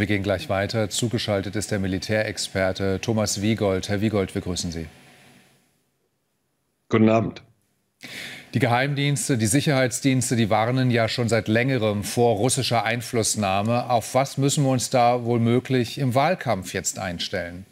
Wir gehen gleich weiter. Zugeschaltet ist der Militärexperte Thomas Wiegold. Herr Wiegold, wir grüßen Sie. Guten Abend. Die Geheimdienste, die Sicherheitsdienste, die warnen ja schon seit längerem vor russischer Einflussnahme. Auf was müssen wir uns da womöglich im Wahlkampf jetzt einstellen?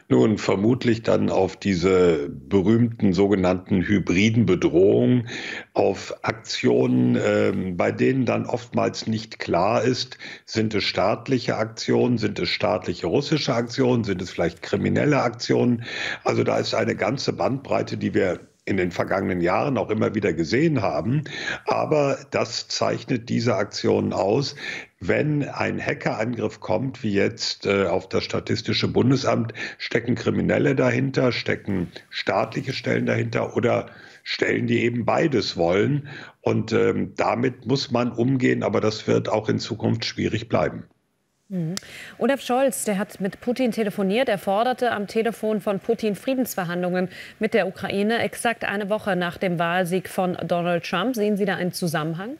Nun, vermutlich dann auf diese berühmten sogenannten hybriden Bedrohungen, auf Aktionen, bei denen dann oftmals nicht klar ist, sind es staatliche Aktionen, sind es staatliche russische Aktionen, sind es vielleicht kriminelle Aktionen. Also da ist eine ganze Bandbreite, die wir in den vergangenen Jahren auch immer wieder gesehen haben. Aber das zeichnet diese Aktionen aus. Wenn ein Hackerangriff kommt, wie jetzt auf das Statistische Bundesamt, stecken Kriminelle dahinter, stecken staatliche Stellen dahinter oder Stellen, die eben beides wollen. Und damit muss man umgehen, aber das wird auch in Zukunft schwierig bleiben. Olaf Scholz, der hat mit Putin telefoniert. Er forderte am Telefon von Putin Friedensverhandlungen mit der Ukraine, exakt eine Woche nach dem Wahlsieg von Donald Trump. Sehen Sie da einen Zusammenhang?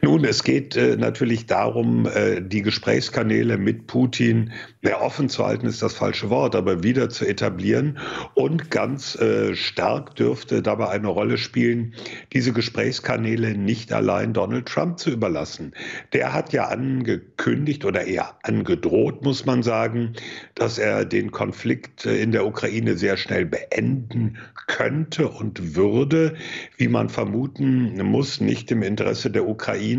Nun, es geht natürlich darum, die Gesprächskanäle mit Putin offen zu halten, ist das falsche Wort, aber wieder zu etablieren. Und ganz stark dürfte dabei eine Rolle spielen, diese Gesprächskanäle nicht allein Donald Trump zu überlassen. Der hat ja angekündigt oder eher angedroht, muss man sagen, dass er den Konflikt in der Ukraine sehr schnell beenden könnte und würde, wie man vermuten muss, nicht im Interesse der Ukraine.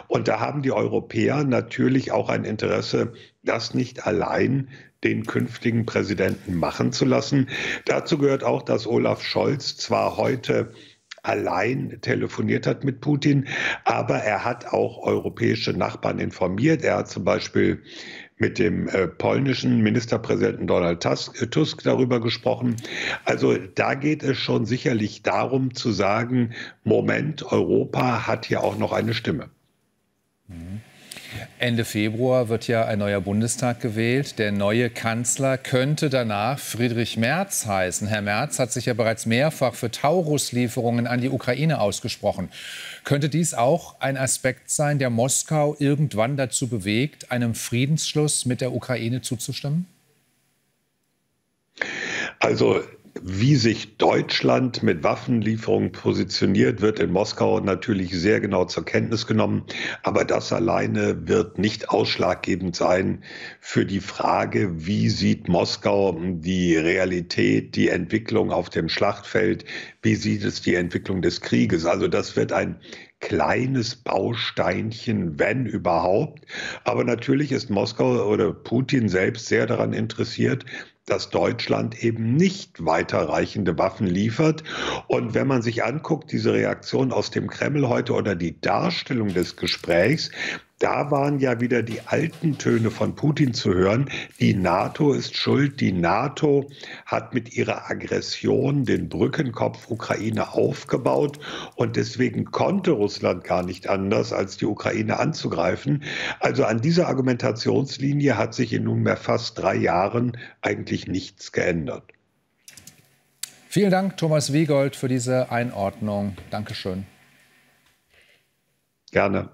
Und da haben die Europäer natürlich auch ein Interesse, das nicht allein den künftigen Präsidenten machen zu lassen. Dazu gehört auch, dass Olaf Scholz zwar heute allein telefoniert hat mit Putin, aber er hat auch europäische Nachbarn informiert. Er hat zum Beispiel mit dem polnischen Ministerpräsidenten Donald Tusk darüber gesprochen. Also da geht es schon sicherlich darum zu sagen, Moment, Europa hat hier auch noch eine Stimme. Ende Februar wird ja ein neuer Bundestag gewählt. Der neue Kanzler könnte danach Friedrich Merz heißen. Herr Merz hat sich ja bereits mehrfach für Taurus-Lieferungen an die Ukraine ausgesprochen. Könnte dies auch ein Aspekt sein, der Moskau irgendwann dazu bewegt, einem Friedensschluss mit der Ukraine zuzustimmen? Also wie sich Deutschland mit Waffenlieferungen positioniert, wird in Moskau natürlich sehr genau zur Kenntnis genommen. Aber das alleine wird nicht ausschlaggebend sein für die Frage, wie sieht Moskau die Realität, die Entwicklung auf dem Schlachtfeld, wie sieht es die Entwicklung des Krieges. Also das wird ein kleines Bausteinchen, wenn überhaupt. Aber natürlich ist Moskau oder Putin selbst sehr daran interessiert, dass Deutschland eben nicht weiterreichende Waffen liefert. Und wenn man sich anguckt, diese Reaktion aus dem Kreml heute oder die Darstellung des Gesprächs, da waren ja wieder die alten Töne von Putin zu hören. Die NATO ist schuld. Die NATO hat mit ihrer Aggression den Brückenkopf Ukraine aufgebaut. Und deswegen konnte Russland gar nicht anders, als die Ukraine anzugreifen. Also an dieser Argumentationslinie hat sich in nunmehr fast 3 Jahren eigentlich nichts geändert. Vielen Dank, Thomas Wiegold, für diese Einordnung. Dankeschön. Gerne.